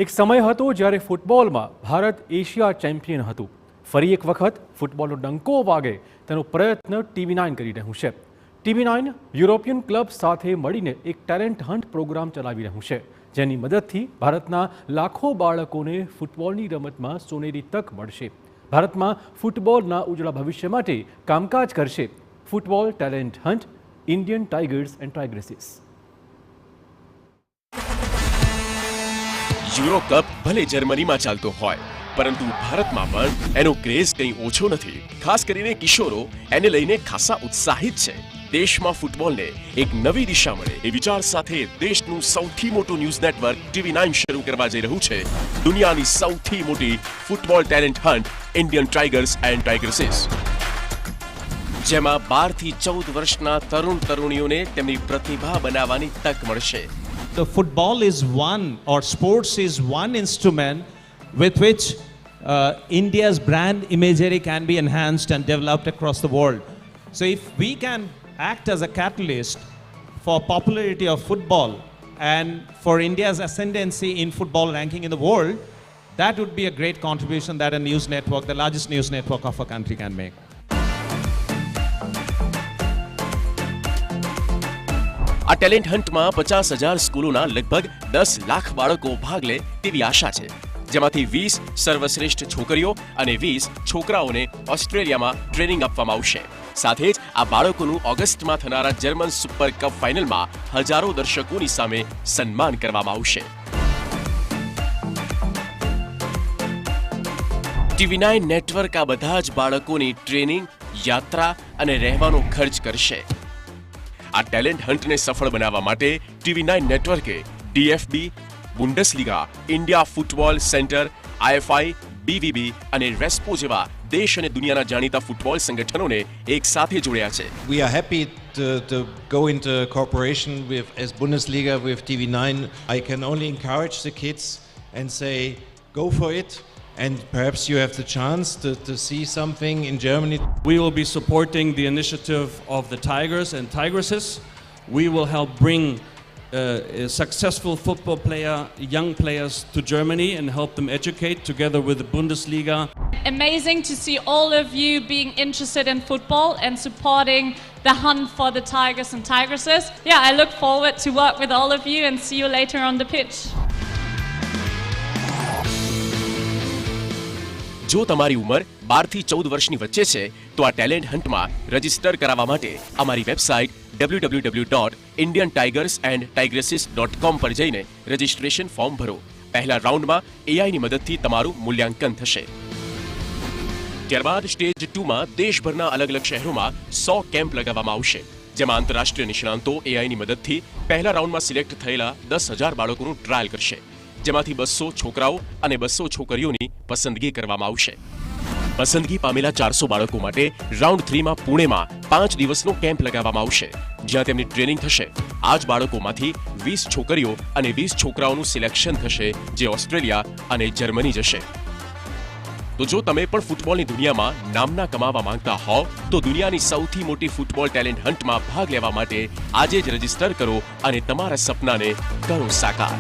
એક સમય હતો જ્યારે ફૂટબોલમાં ભારત એશિયા ચેમ્પિયન હતું. ફરી એક વખત ફૂટબોલનો ડંકો વાગે તેનો પ્રયત્ન TV9 કરી રહ્યું છે. TV9 યુરોપિયન ક્લબ સાથે મળીને એક ટેલેન્ટ હન્ટ પ્રોગ્રામ ચલાવી રહ્યું છે, જેની મદદથી ભારતના લાખો બાળકોને ફૂટબોલની રમતમાં સોનેરી તક મળશે. ભારતમાં ફૂટબોલના ઉજળા ભવિષ્ય માટે કામકાજ કરશે football talent hunt, Indian tigers and tigresses. Euro Cup ભલે જર્મનીમાં ચાલતો હોય, પરંતુ ભારતમાં પણ એનો ક્રેઝ કંઈ ઓછો નથી. ખાસ કરીને કિશોરો એને લઈને ખાસા ઉત્સાહિત છે. દેશમાં ફૂટબોલને એક નવી દિશા મળે એ વિચાર સાથે દેશનું સૌથી મોટું ન્યૂઝ નેટવર્ક TV9 શરૂ કરવા જઈ રહ્યું છે દુનિયાની સૌથી મોટી football talent hunt, Indian tigers and tigresses, જેમાં 12 થી 14 વર્ષના તરુણ તરુણીઓને તેમની પ્રતિભા બનાવવાની તક મળશે. The football is one, or sports is one instrument with which India's brand imagery can be enhanced and developed across the world. So if we can act as a catalyst for popularity of football and for India's ascendancy in football ranking in the world, that would be a great contribution that a news network, the largest news network of a country, can make. આ talent હન્ટમાં 50,000 સ્કૂલોના લગભગ 10 લાખ બાળકો ભાગ લે તેવી આશા છે, જેમાંથી 20 સર્વશ્રેષ્ઠ છોકરીઓ અને 20 છોકરાઓને ઓસ્ટ્રેલિયામાં ટ્રેનિંગ આપવામાં આવશે. સાથે જ આ બાળકોનું ઓગસ્ટમાં થનારા જર્મન સુપર કપ ફાઇનલમાં હજારો દર્શકોની સામે સન્માન કરવામાં આવશે. TV9 નેટવર્ક આ બધા જ બાળકોની ટ્રેનિંગ, યાત્રા અને રહેવાનો ખર્ચ કરશે. આ ટેલેન્ટ હન્ટને સફળ બનાવવા માટે TV9 નેટવર્કે DFB, Bundesliga, India football centre, IFI, BVB અને રેસ્પો જેવા દેશ અને દુનિયાના જાણીતા ફૂટબોલ સંગઠનોને એક સાથે જોડ્યા છે. We are happy to go into cooperation with as Bundesliga with TV9. I can only encourage the kids and say go for it. And perhaps you have the chance to see something in Germany. We will be supporting the initiative of the Tigers and Tigresses. We will help bring a successful football young players to Germany and help them educate together with the Bundesliga. Amazing to see all of you being interested in football and supporting the hunt for the Tigers and Tigresses. Yeah, I look forward to work with all of you and see you later on the pitch. જો તમારી ઉંમર 12 થી 14 વર્ષની વચ્ચે છે તો આ talent હન્ટમાં register કરાવવા માટે અમારી વેબસાઇટ www.indiantigersandtigresses.com પર જઈને રજીસ્ટ્રેશન ફોર્મ ભરો. પહેલા રાઉન્ડમાં AIની મદદથી તમારું મૂલ્યાંકન થશે. ત્યારબાદ સ્ટેજ 2માં દેશભરના અલગ અલગ શહેરોમાં 100 કેમ્પ લગાવવામાં આવશે, જેમાં આંતરરાષ્ટ્રીય નિષ્ણાંતો AIની મદદથી પહેલા રાઉન્ડમાં સિલેક્ટ થયેલા 10,000 બાળકોનું ટ્રાયલ કરશે, જેમાંથી 200 છોકરાઓ અને 200 છોકરીઓની પસંદગી કરવામાં આવશે. પસંદગી પામેલા 400 બાળકો માટે રાઉન્ડ 3માં પુણેમાં 5 દિવસનો કેમ્પ લગાવવામાં આવશે, જ્યાં તેમની ટ્રેનિંગ થશે. આ જ બાળકોમાંથી 20 છોકરીઓ અને 20 છોકરાઓનું સિલેક્શન થશે, જે ઓસ્ટ્રેલિયા અને જર્મની જશે. તો જો તમે પણ ફૂટબોલની દુનિયામાં નામના કમાવા માંગતા હોવ તો દુનિયાની સૌથી મોટી ફૂટબોલ ટેલેન્ટ હન્ટમાં ભાગ લેવા માટે આજે જ રજીસ્ટર કરો અને તમારા સપનાને કરો સાકાર.